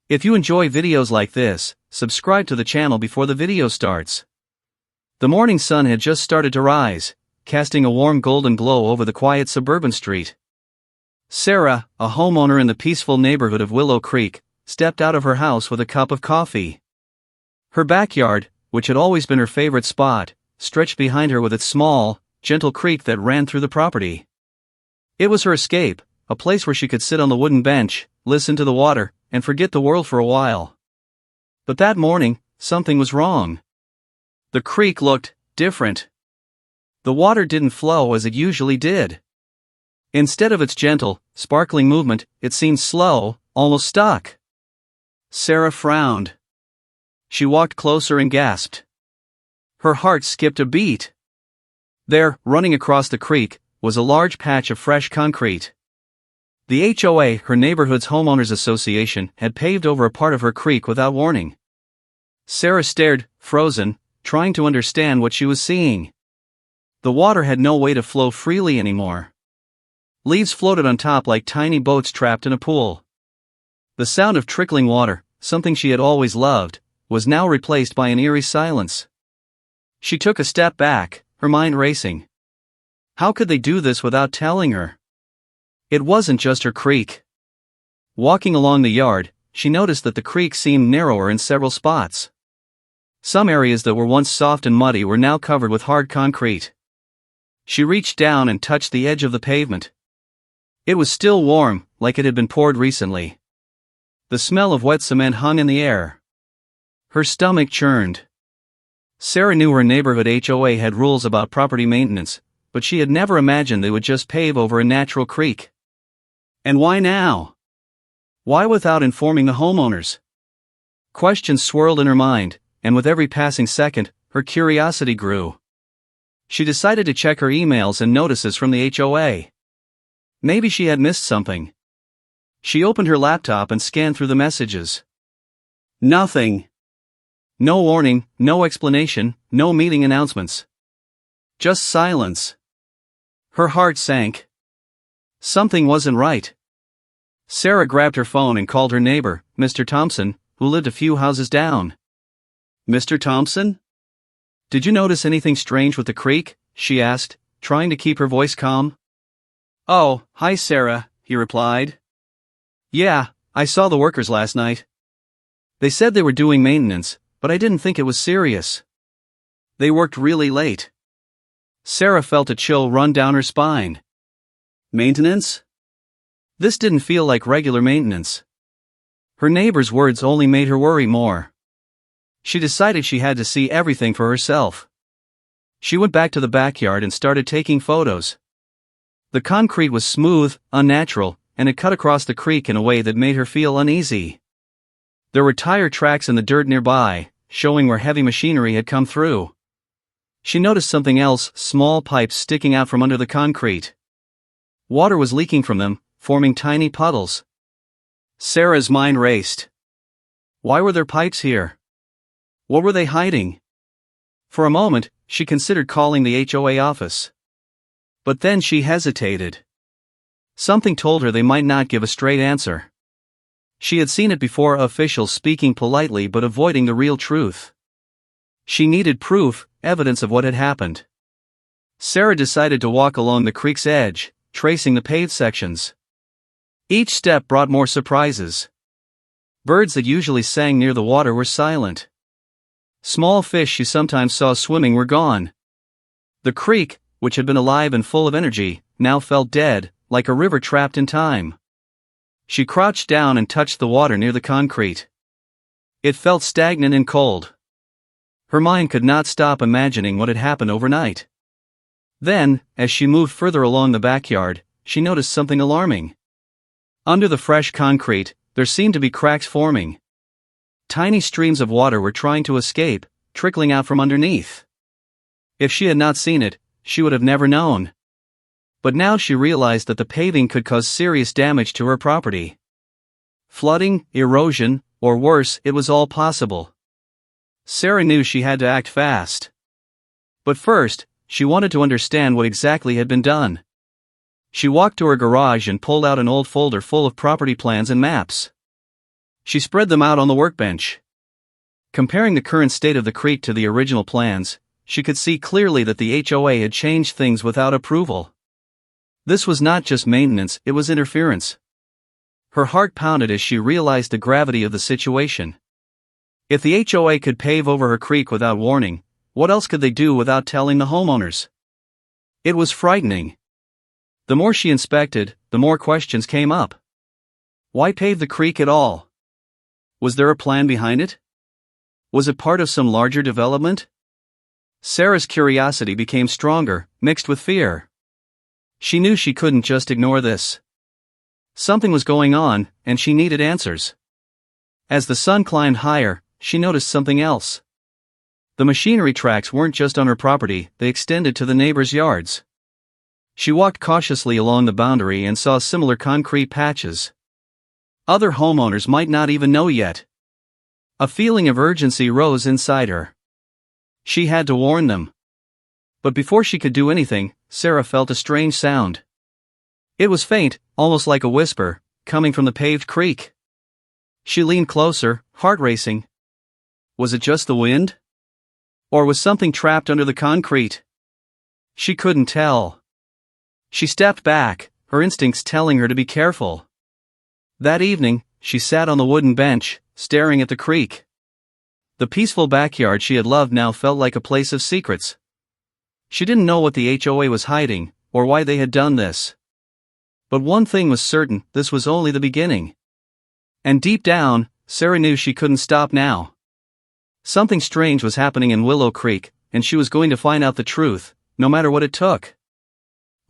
If you enjoy videos like this, subscribe to the channel before the video starts. The morning sun had just started to rise, casting a warm golden glow over the quiet suburban street. Sarah, a homeowner in the peaceful neighborhood of Willow Creek, stepped out of her house with a cup of coffee. Her backyard, which had always been her favorite spot, stretched behind her with its small, gentle creek that ran through the property. It was her escape, a place where she could sit on the wooden bench, listen to the water, and forget the world for a while. But that morning, something was wrong. The creek looked different. The water didn't flow as it usually did. Instead of its gentle, sparkling movement, it seemed slow, almost stuck. Sarah frowned. She walked closer and gasped. Her heart skipped a beat. There, running across the creek, was a large patch of fresh concrete. The HOA, her neighborhood's Homeowners Association, had paved over a part of her creek without warning. Sarah stared, frozen, trying to understand what she was seeing. The water had no way to flow freely anymore. Leaves floated on top like tiny boats trapped in a pool. The sound of trickling water, something she had always loved, was now replaced by an eerie silence. She took a step back, her mind racing. How could they do this without telling her? It wasn't just her creek. Walking along the yard, she noticed that the creek seemed narrower in several spots. Some areas that were once soft and muddy were now covered with hard concrete. She reached down and touched the edge of the pavement. It was still warm, like it had been poured recently. The smell of wet cement hung in the air. Her stomach churned. Sarah knew her neighborhood HOA had rules about property maintenance, but she had never imagined they would just pave over a natural creek. And why now? Why without informing the homeowners? Questions swirled in her mind, and with every passing second, her curiosity grew. She decided to check her emails and notices from the HOA. Maybe she had missed something. She opened her laptop and scanned through the messages. Nothing. No warning, no explanation, no meeting announcements. Just silence. Her heart sank. Something wasn't right. Sarah grabbed her phone and called her neighbor, Mr. Thompson, who lived a few houses down. Mr. Thompson? Did you notice anything strange with the creek? She asked, trying to keep her voice calm. Oh, hi Sarah, he replied. Yeah, I saw the workers last night. They said they were doing maintenance, but I didn't think it was serious. They worked really late. Sarah felt a chill run down her spine. Maintenance? This didn't feel like regular maintenance. Her neighbor's words only made her worry more. She decided she had to see everything for herself. She went back to the backyard and started taking photos. The concrete was smooth, unnatural, and it cut across the creek in a way that made her feel uneasy. There were tire tracks in the dirt nearby, showing where heavy machinery had come through. She noticed something else, small pipes sticking out from under the concrete. Water was leaking from them, forming tiny puddles. Sarah's mind raced. Why were there pipes here? What were they hiding? For a moment, she considered calling the HOA office. But then she hesitated. Something told her they might not give a straight answer. She had seen it before, officials speaking politely but avoiding the real truth. She needed proof, evidence of what had happened. Sarah decided to walk along the creek's edge, tracing the paved sections. Each step brought more surprises. Birds that usually sang near the water were silent. Small fish she sometimes saw swimming were gone. The creek, which had been alive and full of energy, now felt dead, like a river trapped in time. She crouched down and touched the water near the concrete. It felt stagnant and cold. Her mind could not stop imagining what had happened overnight. Then, as she moved further along the backyard, she noticed something alarming. Under the fresh concrete, there seemed to be cracks forming. Tiny streams of water were trying to escape, trickling out from underneath. If she had not seen it, she would have never known. But now she realized that the paving could cause serious damage to her property. Flooding, erosion, or worse, it was all possible. Sarah knew she had to act fast. But first, she wanted to understand what exactly had been done. She walked to her garage and pulled out an old folder full of property plans and maps. She spread them out on the workbench. Comparing the current state of the creek to the original plans, she could see clearly that the HOA had changed things without approval. This was not just maintenance, it was interference. Her heart pounded as she realized the gravity of the situation. If the HOA could pave over her creek without warning, what else could they do without telling the homeowners? It was frightening. The more she inspected, the more questions came up. Why pave the creek at all? Was there a plan behind it? Was it part of some larger development? Sarah's curiosity became stronger, mixed with fear. She knew she couldn't just ignore this. Something was going on, and she needed answers. As the sun climbed higher, she noticed something else. The machinery tracks weren't just on her property, they extended to the neighbors' yards. She walked cautiously along the boundary and saw similar concrete patches. Other homeowners might not even know yet. A feeling of urgency rose inside her. She had to warn them. But before she could do anything, Sarah felt a strange sound. It was faint, almost like a whisper, coming from the paved creek. She leaned closer, heart racing. Was it just the wind? Or was something trapped under the concrete? She couldn't tell. She stepped back, her instincts telling her to be careful. That evening, she sat on the wooden bench, staring at the creek. The peaceful backyard she had loved now felt like a place of secrets. She didn't know what the HOA was hiding, or why they had done this. But one thing was certain, this was only the beginning. And deep down, Sarah knew she couldn't stop now. Something strange was happening in Willow Creek, and she was going to find out the truth, no matter what it took.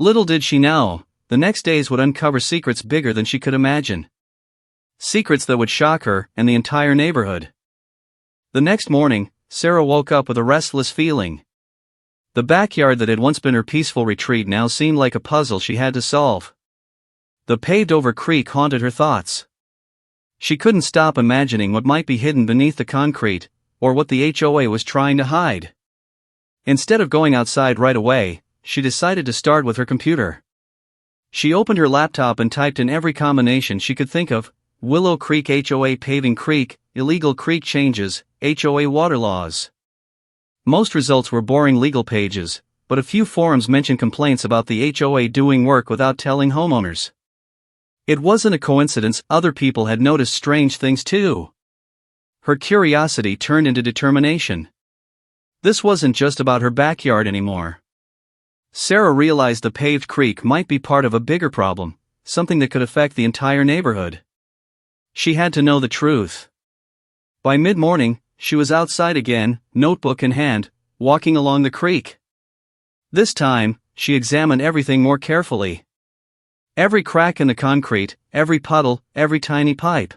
Little did she know, the next days would uncover secrets bigger than she could imagine. Secrets that would shock her and the entire neighborhood. The next morning, Sarah woke up with a restless feeling. The backyard that had once been her peaceful retreat now seemed like a puzzle she had to solve. The paved-over creek haunted her thoughts. She couldn't stop imagining what might be hidden beneath the concrete, or what the HOA was trying to hide. Instead of going outside right away, she decided to start with her computer. She opened her laptop and typed in every combination she could think of: Willow Creek HOA paving creek, illegal creek changes, HOA water laws. Most results were boring legal pages, but a few forums mentioned complaints about the HOA doing work without telling homeowners. It wasn't a coincidence, other people had noticed strange things too. Her curiosity turned into determination. This wasn't just about her backyard anymore. Sarah realized the paved creek might be part of a bigger problem, something that could affect the entire neighborhood. She had to know the truth. By mid-morning, she was outside again, notebook in hand, walking along the creek. This time, she examined everything more carefully. Every crack in the concrete, every puddle, every tiny pipe.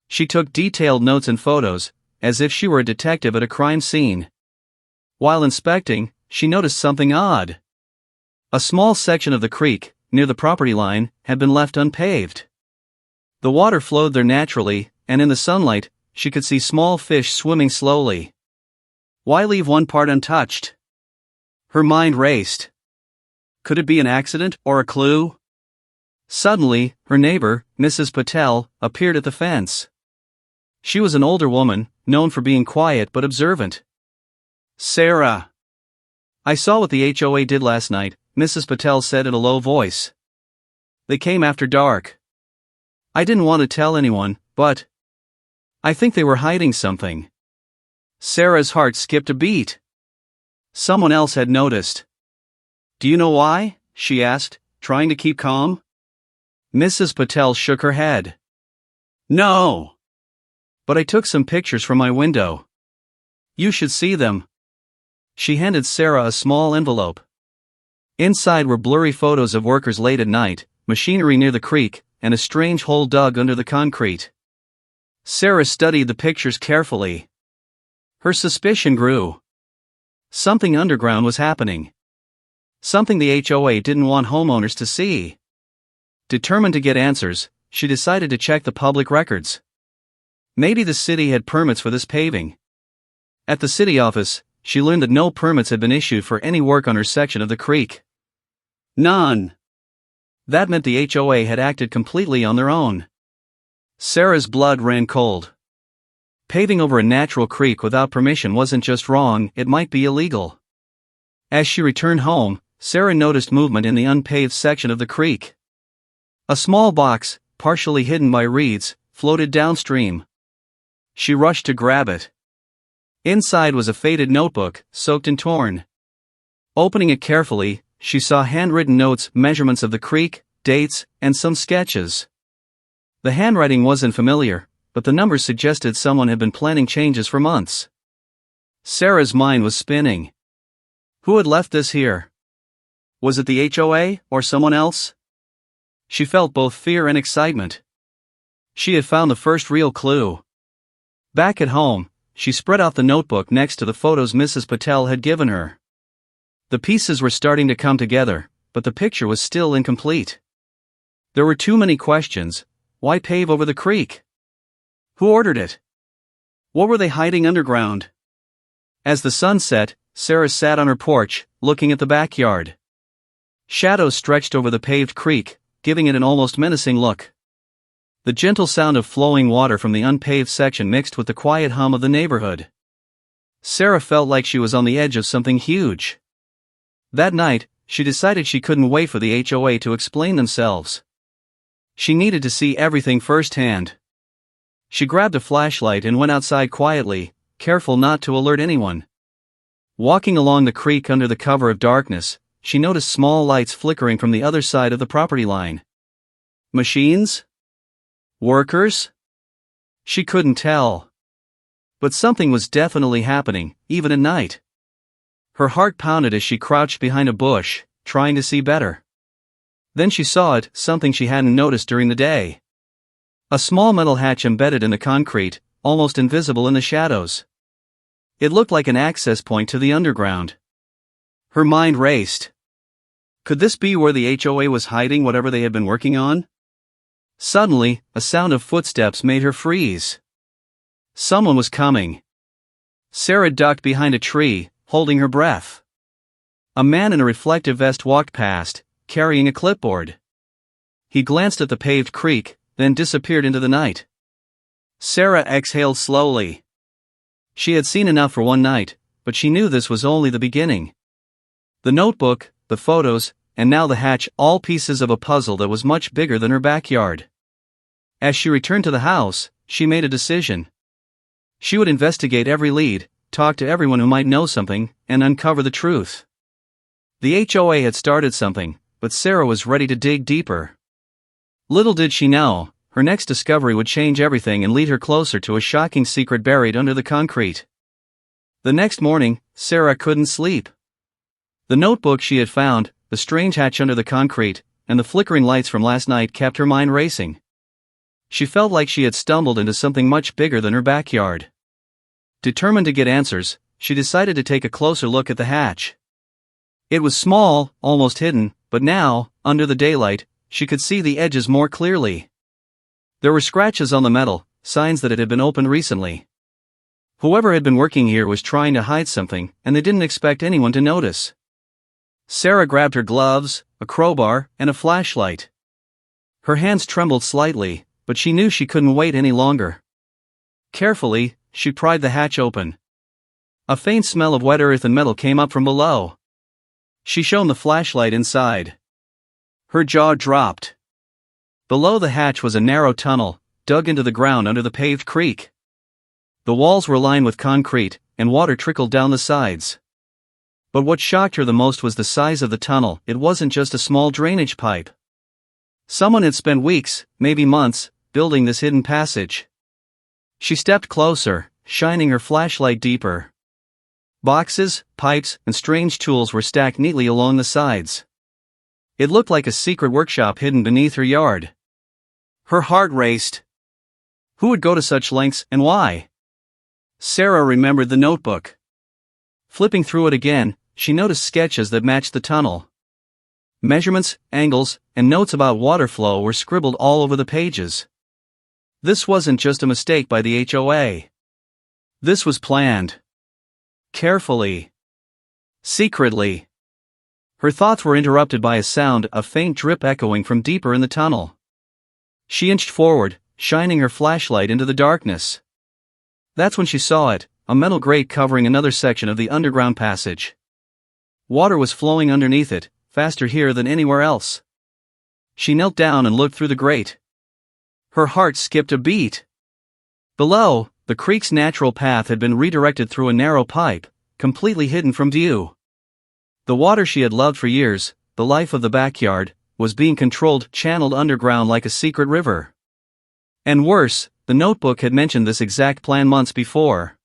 She took detailed notes and photos, as if she were a detective at a crime scene. While inspecting, she noticed something odd. A small section of the creek, near the property line, had been left unpaved. The water flowed there naturally, and in the sunlight, she could see small fish swimming slowly. Why leave one part untouched? Her mind raced. Could it be an accident or a clue? Suddenly, her neighbor, Mrs. Patel, appeared at the fence. She was an older woman, known for being quiet but observant. "Sarah, I saw what the HOA did last night," Mrs. Patel said in a low voice. "They came after dark. I didn't want to tell anyone, but I think they were hiding something." Sarah's heart skipped a beat. Someone else had noticed. "Do you know why?" she asked, trying to keep calm. Mrs. Patel shook her head. "No. But I took some pictures from my window. You should see them." She handed Sarah a small envelope. Inside were blurry photos of workers late at night, machinery near the creek, and a strange hole dug under the concrete. Sarah studied the pictures carefully. Her suspicion grew. Something underground was happening. Something the HOA didn't want homeowners to see. Determined to get answers, she decided to check the public records. Maybe the city had permits for this paving. At the city office, she learned that no permits had been issued for any work on her section of the creek. None. That meant the HOA had acted completely on their own. Sarah's blood ran cold. Paving over a natural creek without permission wasn't just wrong, it might be illegal. As she returned home, Sarah noticed movement in the unpaved section of the creek. A small box, partially hidden by reeds, floated downstream. She rushed to grab it. Inside was a faded notebook, soaked and torn. Opening it carefully, she saw handwritten notes, measurements of the creek, dates, and some sketches. The handwriting wasn't familiar, but the numbers suggested someone had been planning changes for months. Sarah's mind was spinning. Who had left this here? Was it the HOA, or someone else? She felt both fear and excitement. She had found the first real clue. Back at home, she spread out the notebook next to the photos Mrs. Patel had given her. The pieces were starting to come together, but the picture was still incomplete. There were too many questions. Why pave over the creek? Who ordered it? What were they hiding underground? As the sun set, Sarah sat on her porch, looking at the backyard. Shadows stretched over the paved creek, giving it an almost menacing look. The gentle sound of flowing water from the unpaved section mixed with the quiet hum of the neighborhood. Sarah felt like she was on the edge of something huge. That night, she decided she couldn't wait for the HOA to explain themselves. She needed to see everything firsthand. She grabbed a flashlight and went outside quietly, careful not to alert anyone. Walking along the creek under the cover of darkness, she noticed small lights flickering from the other side of the property line. Machines? Workers? She couldn't tell. But something was definitely happening, even at night. Her heart pounded as she crouched behind a bush, trying to see better. Then she saw it, something she hadn't noticed during the day. A small metal hatch embedded in the concrete, almost invisible in the shadows. It looked like an access point to the underground. Her mind raced. Could this be where the HOA was hiding whatever they had been working on? Suddenly, a sound of footsteps made her freeze. Someone was coming. Sarah ducked behind a tree, holding her breath. A man in a reflective vest walked past, carrying a clipboard. He glanced at the paved creek, then disappeared into the night. Sarah exhaled slowly. She had seen enough for one night, but she knew this was only the beginning. The notebook, the photos, and now the hatch, all pieces of a puzzle that was much bigger than her backyard. As she returned to the house, she made a decision. She would investigate every lead, talk to everyone who might know something, and uncover the truth. The HOA had started something, but Sarah was ready to dig deeper. Little did she know, her next discovery would change everything and lead her closer to a shocking secret buried under the concrete. The next morning, Sarah couldn't sleep. The notebook she had found, the strange hatch under the concrete, and the flickering lights from last night kept her mind racing. She felt like she had stumbled into something much bigger than her backyard. Determined to get answers, she decided to take a closer look at the hatch. It was small, almost hidden, but now, under the daylight, she could see the edges more clearly. There were scratches on the metal, signs that it had been opened recently. Whoever had been working here was trying to hide something, and they didn't expect anyone to notice. Sarah grabbed her gloves, a crowbar, and a flashlight. Her hands trembled slightly, but she knew she couldn't wait any longer. Carefully, she pried the hatch open. A faint smell of wet earth and metal came up from below. She shone the flashlight inside. Her jaw dropped. Below the hatch was a narrow tunnel, dug into the ground under the paved creek. The walls were lined with concrete, and water trickled down the sides. But what shocked her the most was the size of the tunnel. It wasn't just a small drainage pipe. Someone had spent weeks, maybe months, building this hidden passage. She stepped closer, shining her flashlight deeper. Boxes, pipes, and strange tools were stacked neatly along the sides. It looked like a secret workshop hidden beneath her yard. Her heart raced. Who would go to such lengths, and why? Sarah remembered the notebook. Flipping through it again, she noticed sketches that matched the tunnel. Measurements, angles, and notes about water flow were scribbled all over the pages. This wasn't just a mistake by the HOA. This was planned. Carefully. Secretly. Her thoughts were interrupted by a sound, a faint drip echoing from deeper in the tunnel. She inched forward, shining her flashlight into the darkness. That's when she saw it, a metal grate covering another section of the underground passage. Water was flowing underneath it, faster here than anywhere else. She knelt down and looked through the grate. Her heart skipped a beat. Below, the creek's natural path had been redirected through a narrow pipe, completely hidden from view. The water she had loved for years, the life of the backyard, was being controlled, channeled underground like a secret river. And worse, the notebook had mentioned this exact plan months before.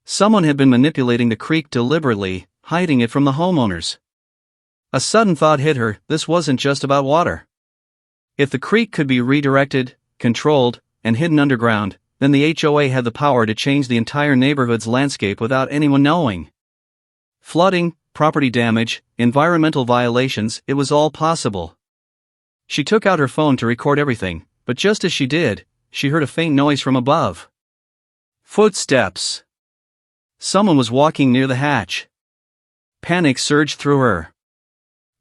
Someone had been manipulating the creek deliberately, hiding it from the homeowners. A sudden thought hit her: this wasn't just about water. If the creek could be redirected, controlled, and hidden underground, then the HOA had the power to change the entire neighborhood's landscape without anyone knowing. Flooding, property damage, environmental violations, it was all possible. She took out her phone to record everything, but just as she did, she heard a faint noise from above. Footsteps. Someone was walking near the hatch. Panic surged through her.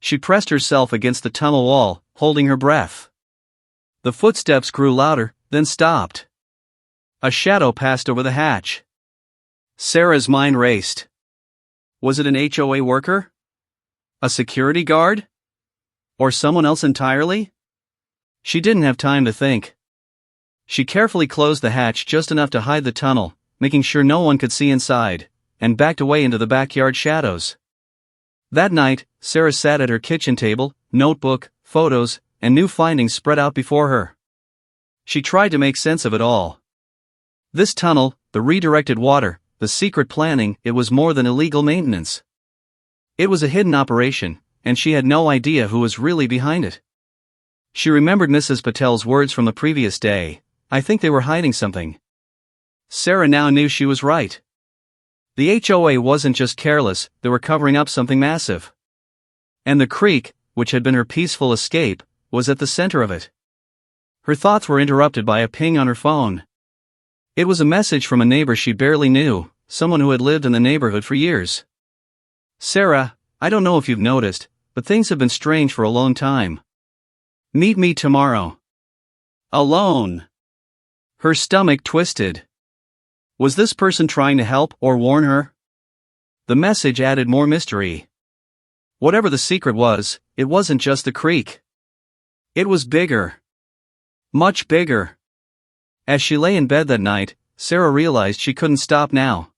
She pressed herself against the tunnel wall, holding her breath. The footsteps grew louder, then stopped. A shadow passed over the hatch. Sarah's mind raced. Was it an HOA worker? A security guard? Or someone else entirely? She didn't have time to think. She carefully closed the hatch just enough to hide the tunnel, making sure no one could see inside, and backed away into the backyard shadows. That night, Sarah sat at her kitchen table, notebook, photos, and new findings spread out before her. She tried to make sense of it all. This tunnel, the redirected water, the secret planning, it was more than illegal maintenance. It was a hidden operation, and she had no idea who was really behind it. She remembered Mrs. Patel's words from the previous day: I think they were hiding something. Sarah now knew she was right. The HOA wasn't just careless, they were covering up something massive. And the creek, which had been her peaceful escape, was at the center of it. Her thoughts were interrupted by a ping on her phone. It was a message from a neighbor she barely knew, someone who had lived in the neighborhood for years. Sarah, I don't know if you've noticed, but things have been strange for a long time. Meet me tomorrow. Alone. Her stomach twisted. Was this person trying to help or warn her? The message added more mystery. Whatever the secret was, it wasn't just the creek. It was bigger. Much bigger. As she lay in bed that night, Sarah realized she couldn't stop now.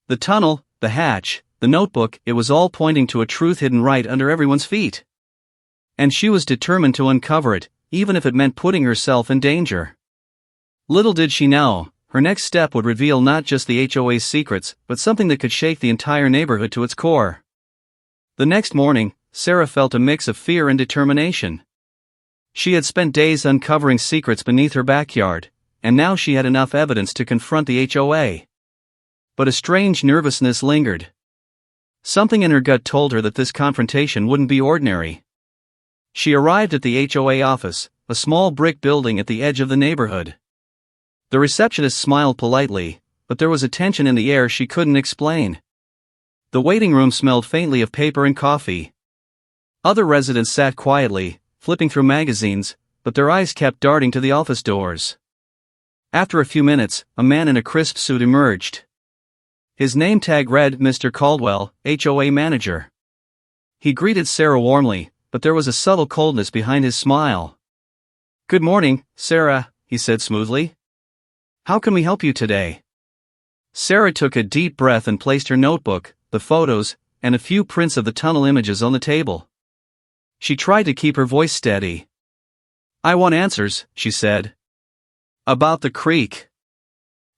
The tunnel, the hatch, the notebook, it was all pointing to a truth hidden right under everyone's feet. And she was determined to uncover it, even if it meant putting herself in danger. Little did she know, her next step would reveal not just the HOA's secrets, but something that could shake the entire neighborhood to its core. The next morning, Sarah felt a mix of fear and determination. She had spent days uncovering secrets beneath her backyard, and now she had enough evidence to confront the HOA. But a strange nervousness lingered. Something in her gut told her that this confrontation wouldn't be ordinary. She arrived at the HOA office, a small brick building at the edge of the neighborhood. The receptionist smiled politely, but there was a tension in the air she couldn't explain. The waiting room smelled faintly of paper and coffee. Other residents sat quietly, flipping through magazines, but their eyes kept darting to the office doors. After a few minutes, a man in a crisp suit emerged. His name tag read Mr. Caldwell, HOA manager. He greeted Sarah warmly, but there was a subtle coldness behind his smile. "Good morning, Sarah," he said smoothly. "How can we help you today?" Sarah took a deep breath and placed her notebook, the photos, and a few prints of the tunnel images on the table. She tried to keep her voice steady. "I want answers," she said. "About the creek.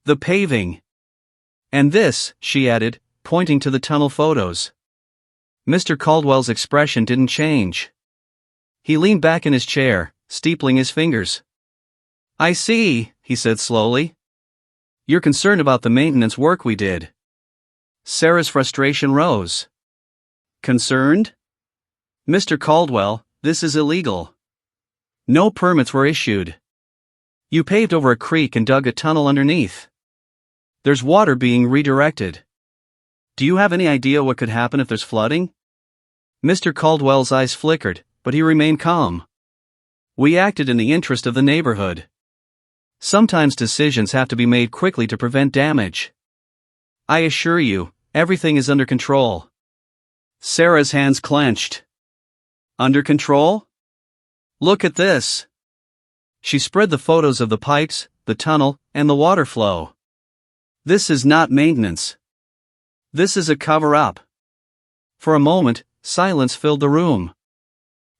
The paving. And this," she added, pointing to the tunnel photos. Mr. Caldwell's expression didn't change. He leaned back in his chair, steepling his fingers. "I see," he said slowly. "You're concerned about the maintenance work we did." Sarah's frustration rose. "Concerned? Mr. Caldwell, this is illegal. No permits were issued. You paved over a creek and dug a tunnel underneath. There's water being redirected. Do you have any idea what could happen if there's flooding?" Mr. Caldwell's eyes flickered, but he remained calm. "We acted in the interest of the neighborhood. Sometimes decisions have to be made quickly to prevent damage. I assure you, everything is under control. Sarah's hands clenched. Under control? Look at this. She spread the photos of the pipes, the tunnel, and the water flow. This is not maintenance. This is a cover-up. For a moment, silence filled the room.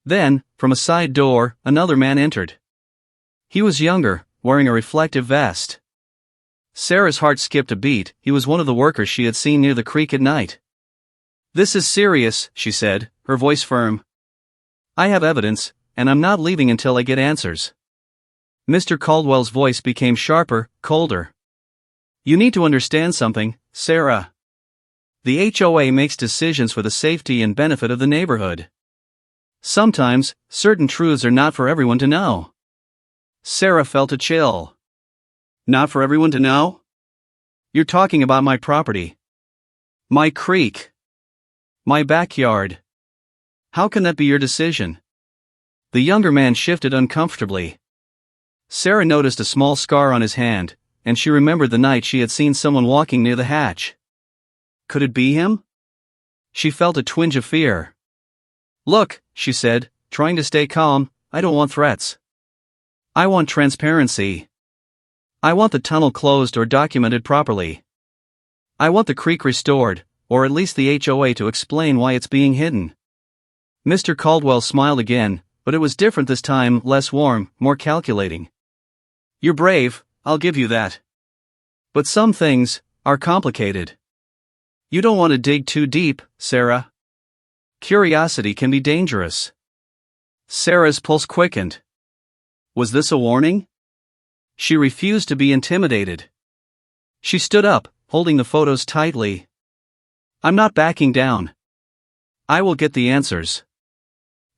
Then, from a side door, another man entered. He was younger, wearing a reflective vest. Sarah's heart skipped a beat. He was one of the workers she had seen near the creek at night. This is serious, she said, her voice firm. I have evidence, and I'm not leaving until I get answers. Mr. Caldwell's voice became sharper, colder. You need to understand something, Sarah. The HOA makes decisions for the safety and benefit of the neighborhood. Sometimes, certain truths are not for everyone to know. Sarah felt a chill. Not for everyone to know? You're talking about my property. My creek. My backyard. How can that be your decision? The younger man shifted uncomfortably. Sarah noticed a small scar on his hand, and she remembered the night she had seen someone walking near the hatch. Could it be him? She felt a twinge of fear. Look, she said, trying to stay calm, I don't want threats. I want transparency. I want the tunnel closed or documented properly. I want the creek restored, or at least the HOA to explain why it's being hidden. Mr. Caldwell smiled again, but it was different this time, less warm, more calculating. You're brave, I'll give you that. But some things are complicated. You don't want to dig too deep, Sarah. Curiosity can be dangerous. Sarah's pulse quickened. Was this a warning? She refused to be intimidated. She stood up, holding the photos tightly. I'm not backing down. I will get the answers.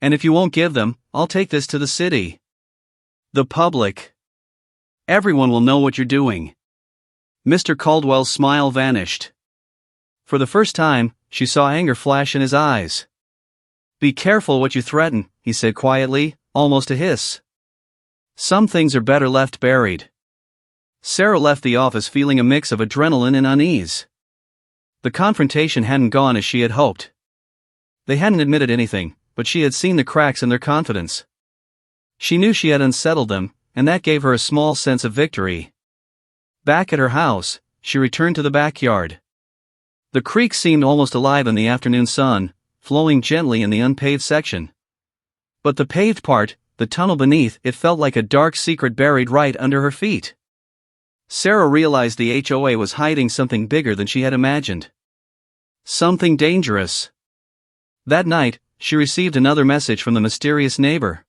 And if you won't give them, I'll take this to the city. The public. Everyone will know what you're doing. Mr. Caldwell's smile vanished. For the first time, she saw anger flash in his eyes. Be careful what you threaten, he said quietly, almost a hiss. Some things are better left buried. Sarah left the office feeling a mix of adrenaline and unease. The confrontation hadn't gone as she had hoped. They hadn't admitted anything, but she had seen the cracks in their confidence. She knew she had unsettled them, and that gave her a small sense of victory. Back at her house, she returned to the backyard. The creek seemed almost alive in the afternoon sun, flowing gently in the unpaved section. But the paved part, the tunnel beneath, it felt like a dark secret buried right under her feet. Sarah realized the HOA was hiding something bigger than she had imagined. Something dangerous. That night, she received another message from the mysterious neighbor.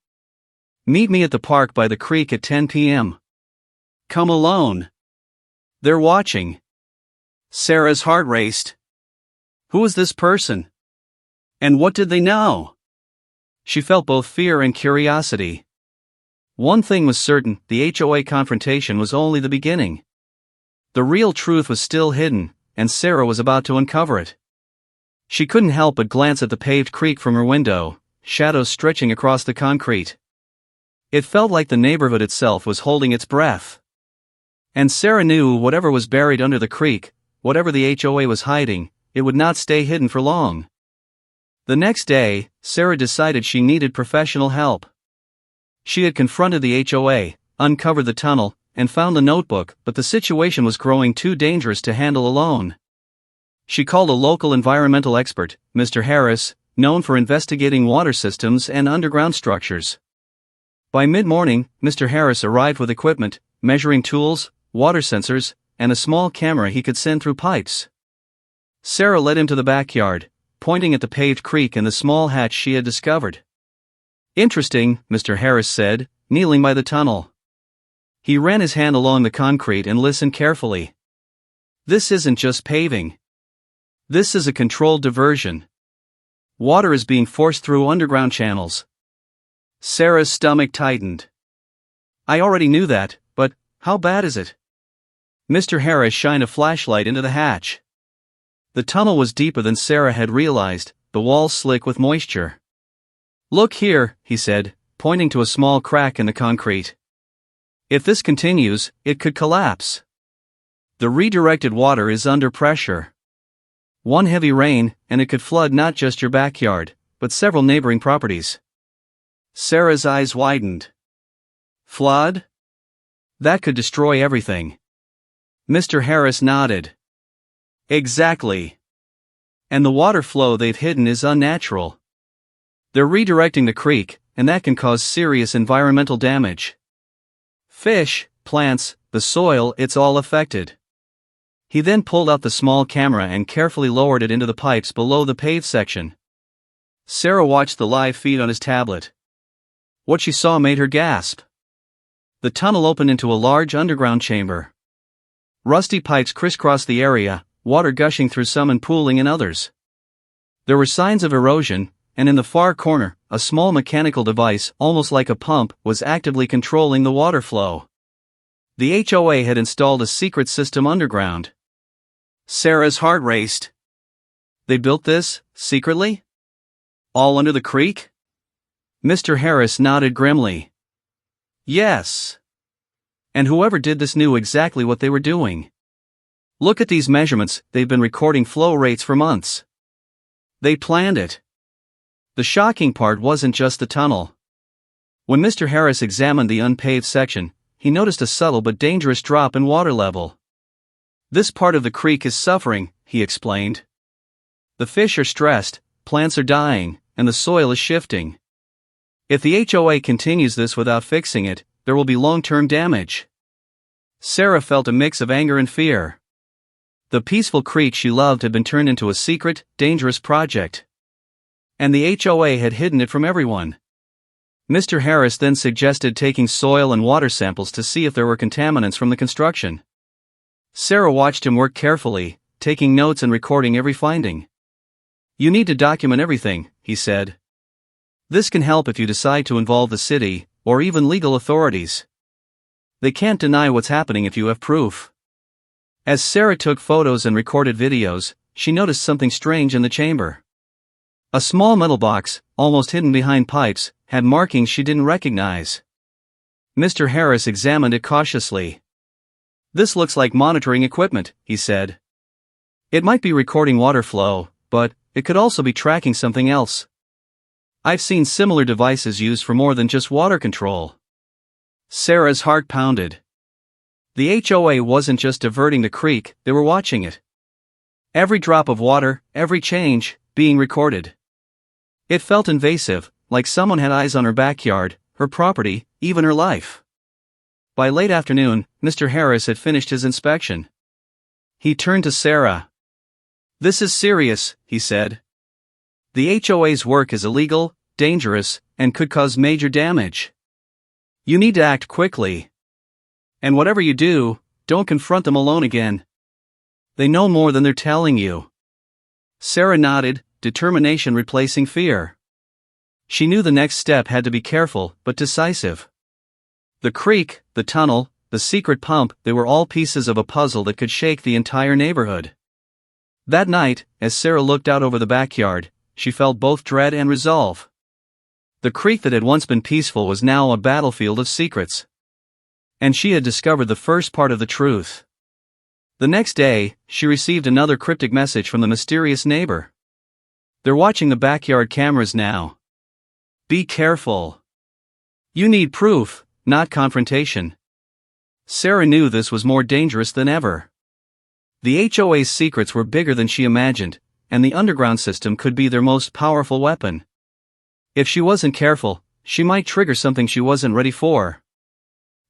Meet me at the park by the creek at 10 p.m. Come alone. They're watching. Sarah's heart raced. Who was this person? And what did they know? She felt both fear and curiosity. One thing was certain, the HOA confrontation was only the beginning. The real truth was still hidden, and Sarah was about to uncover it. She couldn't help but glance at the paved creek from her window, shadows stretching across the concrete. It felt like the neighborhood itself was holding its breath. And Sarah knew whatever was buried under the creek, whatever the HOA was hiding, it would not stay hidden for long. The next day, Sarah decided she needed professional help. She had confronted the HOA, uncovered the tunnel, and found the notebook, but the situation was growing too dangerous to handle alone. She called a local environmental expert, Mr. Harris, known for investigating water systems and underground structures. By mid-morning, Mr. Harris arrived with equipment, measuring tools, water sensors, and a small camera he could send through pipes. Sarah led him to the backyard, pointing at the paved creek and the small hatch she had discovered. Interesting, Mr. Harris said, kneeling by the tunnel. He ran his hand along the concrete and listened carefully. This isn't just paving. This is a controlled diversion. Water is being forced through underground channels. Sarah's stomach tightened. I already knew that, but how bad is it? Mr. Harris shined a flashlight into the hatch. The tunnel was deeper than Sarah had realized, the walls slick with moisture. Look here, he said, pointing to a small crack in the concrete. If this continues, it could collapse. The redirected water is under pressure. One heavy rain, and it could flood not just your backyard, but several neighboring properties. Sarah's eyes widened. Flood? That could destroy everything. Mr. Harris nodded. Exactly. And the water flow they've hidden is unnatural. They're redirecting the creek, and that can cause serious environmental damage. Fish, plants, the soil, it's all affected. He then pulled out the small camera and carefully lowered it into the pipes below the paved section. Sarah watched the live feed on his tablet. What she saw made her gasp. The tunnel opened into a large underground chamber. Rusty pipes crisscrossed the area, water gushing through some and pooling in others. There were signs of erosion, and in the far corner, a small mechanical device, almost like a pump, was actively controlling the water flow. The HOA had installed a secret system underground. Sarah's heart raced. They built this, secretly? All under the creek? Mr. Harris nodded grimly. Yes. And whoever did this knew exactly what they were doing. Look at these measurements, they've been recording flow rates for months. They planned it. The shocking part wasn't just the tunnel. When Mr. Harris examined the unpaved section, he noticed a subtle but dangerous drop in water level. This part of the creek is suffering, he explained. The fish are stressed, plants are dying, and the soil is shifting. If the HOA continues this without fixing it, there will be long-term damage. Sarah felt a mix of anger and fear. The peaceful creek she loved had been turned into a secret, dangerous project. And the HOA had hidden it from everyone. Mr. Harris then suggested taking soil and water samples to see if there were contaminants from the construction. Sarah watched him work carefully, taking notes and recording every finding. You need to document everything, he said. This can help if you decide to involve the city, or even legal authorities. They can't deny what's happening if you have proof. As Sarah took photos and recorded videos, she noticed something strange in the chamber. A small metal box, almost hidden behind pipes, had markings she didn't recognize. Mr. Harris examined it cautiously. This looks like monitoring equipment, he said. It might be recording water flow, but it could also be tracking something else. I've seen similar devices used for more than just water control. Sarah's heart pounded. The HOA wasn't just diverting the creek, they were watching it. Every drop of water, every change, being recorded. It felt invasive, like someone had eyes on her backyard, her property, even her life. By late afternoon, Mr. Harris had finished his inspection. He turned to Sarah. This is serious, he said. The HOA's work is illegal, dangerous, and could cause major damage. You need to act quickly. And whatever you do, don't confront them alone again. They know more than they're telling you. Sarah nodded, determination replacing fear. She knew the next step had to be careful but decisive. The creek, the tunnel, the secret pump, they were all pieces of a puzzle that could shake the entire neighborhood. That night, as Sarah looked out over the backyard, she felt both dread and resolve. The creek that had once been peaceful was now a battlefield of secrets. And she had discovered the first part of the truth. The next day, she received another cryptic message from the mysterious neighbor. They're watching the backyard cameras now. Be careful. You need proof, not confrontation. Sarah knew this was more dangerous than ever. The HOA's secrets were bigger than she imagined, and the underground system could be their most powerful weapon. If she wasn't careful, she might trigger something she wasn't ready for.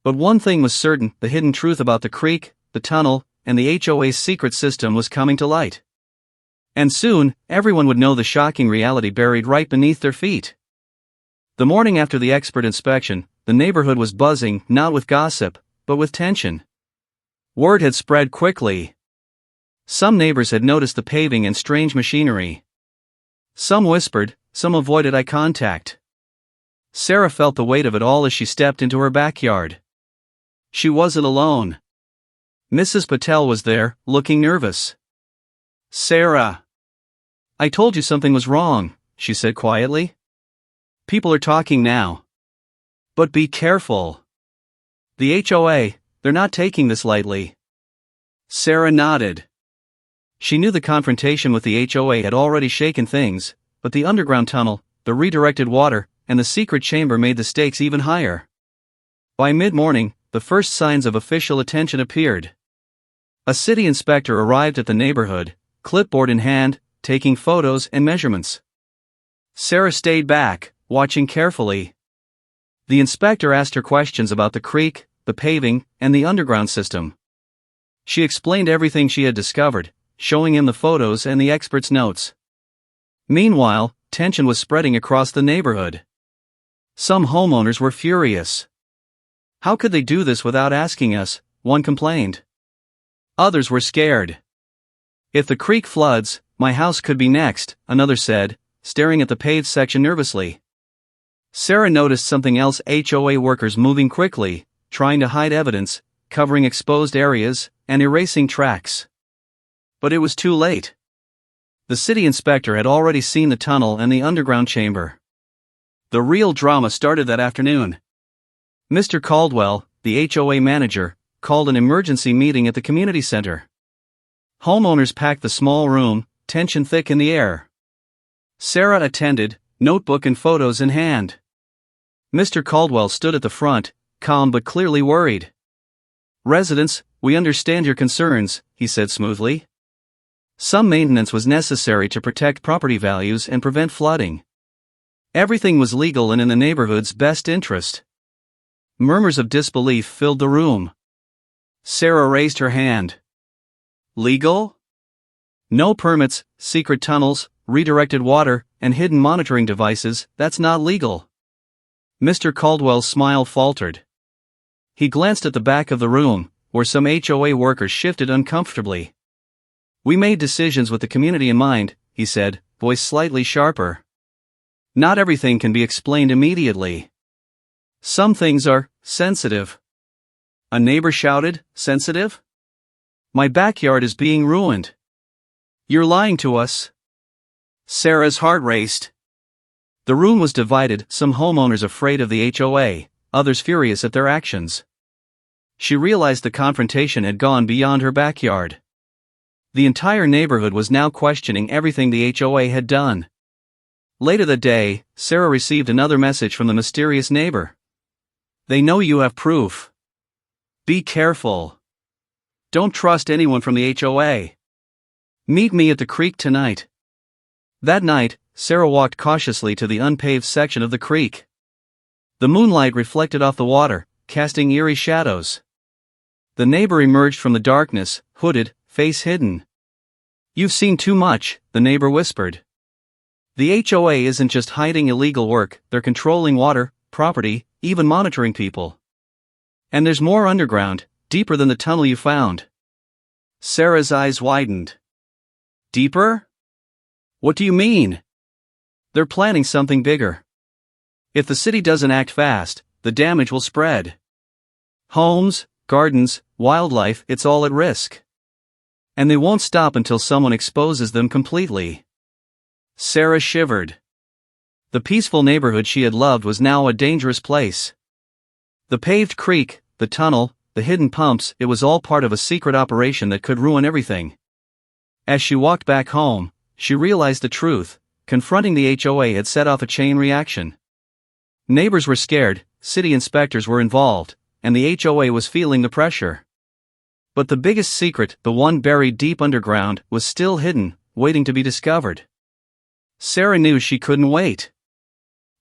But one thing was certain, the hidden truth about the creek, the tunnel, and the HOA's secret system was coming to light. And soon, everyone would know the shocking reality buried right beneath their feet. The morning after the expert inspection, the neighborhood was buzzing, not with gossip, but with tension. Word had spread quickly. Some neighbors had noticed the paving and strange machinery. Some whispered, some avoided eye contact. Sarah felt the weight of it all as she stepped into her backyard. She wasn't alone. Mrs. Patel was there, looking nervous. Sarah. I told you something was wrong, she said quietly. People are talking now. But be careful. The HOA, they're not taking this lightly. Sarah nodded. She knew the confrontation with the HOA had already shaken things, but the underground tunnel, the redirected water, and the secret chamber made the stakes even higher. By mid-morning, the first signs of official attention appeared. A city inspector arrived at the neighborhood, clipboard in hand, taking photos and measurements. Sarah stayed back, watching carefully. The inspector asked her questions about the creek, the paving, and the underground system. She explained everything she had discovered, showing him the photos and the experts' notes. Meanwhile, tension was spreading across the neighborhood. Some homeowners were furious. How could they do this without asking us? One complained. Others were scared. If the creek floods, my house could be next, another said, staring at the paved section nervously. Sarah noticed something else: HOA workers moving quickly, trying to hide evidence, covering exposed areas, and erasing tracks. But it was too late. The city inspector had already seen the tunnel and the underground chamber. The real drama started that afternoon. Mr. Caldwell, the HOA manager, called an emergency meeting at the community center. Homeowners packed the small room, tension thick in the air. Sarah attended, notebook and photos in hand. Mr. Caldwell stood at the front, calm but clearly worried. "Residents, we understand your concerns," he said smoothly. Some maintenance was necessary to protect property values and prevent flooding. Everything was legal and in the neighborhood's best interest. Murmurs of disbelief filled the room. Sarah raised her hand. Legal? No permits, secret tunnels, redirected water, and hidden monitoring devices, that's not legal. Mr. Caldwell's smile faltered. He glanced at the back of the room, where some HOA workers shifted uncomfortably. "We made decisions with the community in mind," he said, voice slightly sharper. "Not everything can be explained immediately. Some things are sensitive." A neighbor shouted, "Sensitive? My backyard is being ruined." "You're lying to us." Sarah's heart raced. The room was divided, some homeowners afraid of the HOA, others furious at their actions. She realized the confrontation had gone beyond her backyard. The entire neighborhood was now questioning everything the HOA had done. Later that day, Sarah received another message from the mysterious neighbor. "They know you have proof. Be careful. Don't trust anyone from the HOA. Meet me at the creek tonight." That night, Sarah walked cautiously to the unpaved section of the creek. The moonlight reflected off the water, casting eerie shadows. The neighbor emerged from the darkness, hooded, face hidden. "You've seen too much," the neighbor whispered. "The HOA isn't just hiding illegal work, they're controlling water, property, even monitoring people. And there's more underground, deeper than the tunnel you found." Sarah's eyes widened. "Deeper? What do you mean?" "They're planning something bigger. If the city doesn't act fast, the damage will spread. Homes, gardens, wildlife, it's all at risk. And they won't stop until someone exposes them completely." Sarah shivered. The peaceful neighborhood she had loved was now a dangerous place. The paved creek, the tunnel, the hidden pumps, it was all part of a secret operation that could ruin everything. As she walked back home, she realized the truth. Confronting the HOA had set off a chain reaction. Neighbors were scared, city inspectors were involved, and the HOA was feeling the pressure. But the biggest secret, the one buried deep underground, was still hidden, waiting to be discovered. Sarah knew she couldn't wait.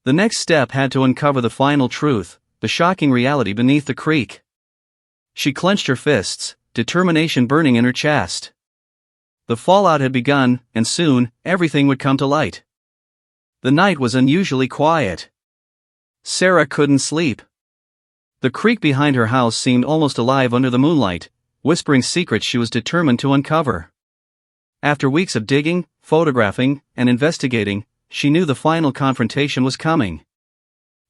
The next step had to uncover the final truth, the shocking reality beneath the creek. She clenched her fists, determination burning in her chest. The fallout had begun, and soon, everything would come to light. The night was unusually quiet. Sarah couldn't sleep. The creek behind her house seemed almost alive under the moonlight, whispering secrets she was determined to uncover. After weeks of digging, photographing, and investigating, she knew the final confrontation was coming.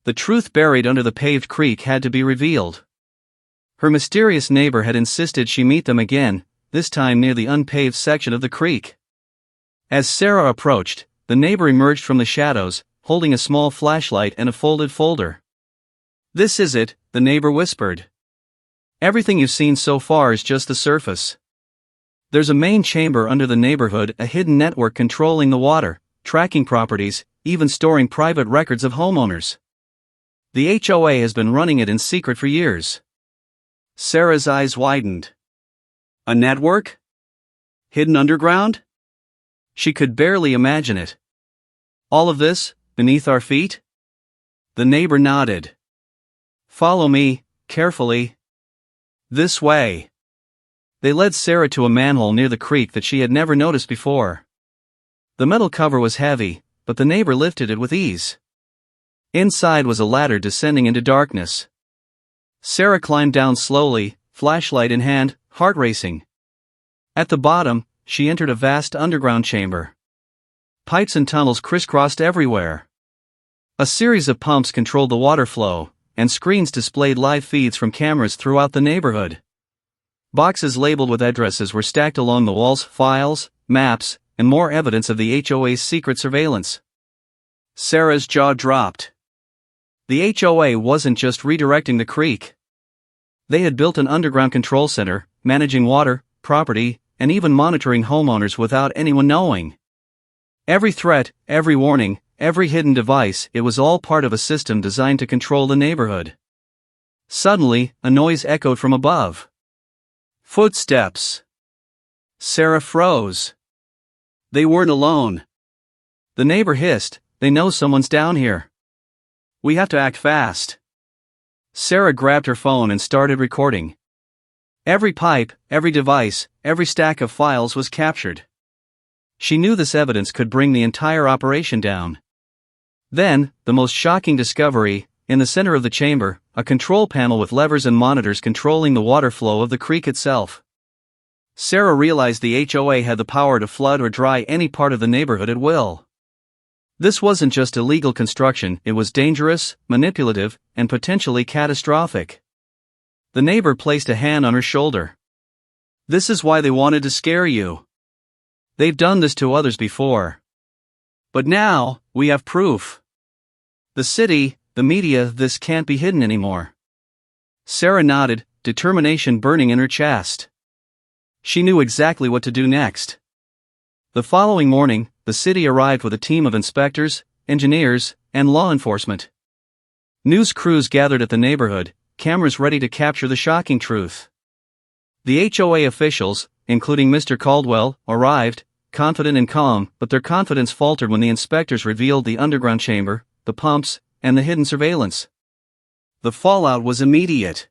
The truth buried under the paved creek had to be revealed. Her mysterious neighbor had insisted she meet them again, this time near the unpaved section of the creek. As Sarah approached, the neighbor emerged from the shadows, holding a small flashlight and a folded folder. "This is it," the neighbor whispered. Everything you've seen so far is just the surface. There's a main chamber under the neighborhood, a hidden network controlling the water, tracking properties, even storing private records of homeowners. The HOA has been running it in secret for years. Sarah's eyes widened. A network? Hidden underground? She could barely imagine it. All of this, beneath our feet? The neighbor nodded. Follow me, carefully. This way. They led Sarah to a manhole near the creek that she had never noticed before. The metal cover was heavy, but the neighbor lifted it with ease. Inside was a ladder descending into darkness. Sarah climbed down slowly, flashlight in hand, heart racing. At the bottom, she entered a vast underground chamber. Pipes and tunnels crisscrossed everywhere. A series of pumps controlled the water flow, and screens displayed live feeds from cameras throughout the neighborhood. Boxes labeled with addresses were stacked along the walls, files, maps, and more evidence of the HOA's secret surveillance. Sarah's jaw dropped. The HOA wasn't just redirecting the creek. They had built an underground control center, managing water, property, and even monitoring homeowners without anyone knowing. Every threat, every warning, every hidden device, it was all part of a system designed to control the neighborhood. Suddenly, a noise echoed from above. Footsteps. Sarah froze. They weren't alone. The neighbor hissed, "They know someone's down here. We have to act fast." Sarah grabbed her phone and started recording. Every pipe, every device, every stack of files was captured. She knew this evidence could bring the entire operation down. Then, the most shocking discovery: in the center of the chamber, a control panel with levers and monitors controlling the water flow of the creek itself. Sarah realized the HOA had the power to flood or dry any part of the neighborhood at will. This wasn't just illegal construction, it was dangerous, manipulative, and potentially catastrophic. The neighbor placed a hand on her shoulder. "This is why they wanted to scare you. They've done this to others before. But now, we have proof. The city, the media, this can't be hidden anymore." Sarah nodded, determination burning in her chest. She knew exactly what to do next. The following morning, the city arrived with a team of inspectors, engineers, and law enforcement. News crews gathered at the neighborhood, cameras ready to capture the shocking truth. The HOA officials, including Mr. Caldwell, arrived, confident and calm, but their confidence faltered when the inspectors revealed the underground chamber, the pumps, and the hidden surveillance. The fallout was immediate.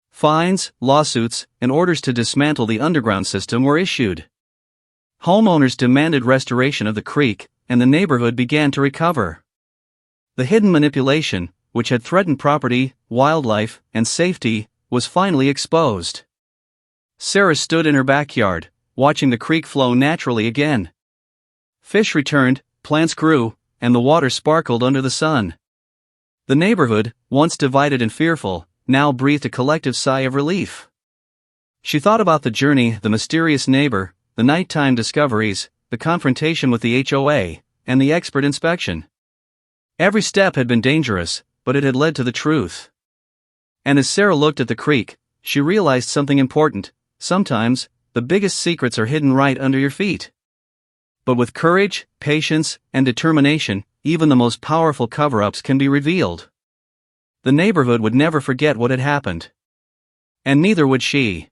Fines, lawsuits, and orders to dismantle the underground system were issued. Homeowners demanded restoration of the creek, and the neighborhood began to recover. The hidden manipulation, which had threatened property, wildlife, and safety, was finally exposed. Sarah stood in her backyard, watching the creek flow naturally again. Fish returned, plants grew, and the water sparkled under the sun. The neighborhood, once divided and fearful, now breathed a collective sigh of relief. She thought about the journey, the mysterious neighbor, the nighttime discoveries, the confrontation with the HOA, and the expert inspection. Every step had been dangerous, but it had led to the truth. And as Sarah looked at the creek, she realized something important: sometimes, the biggest secrets are hidden right under your feet. But with courage, patience, and determination, even the most powerful cover-ups can be revealed. The neighborhood would never forget what had happened. And neither would she.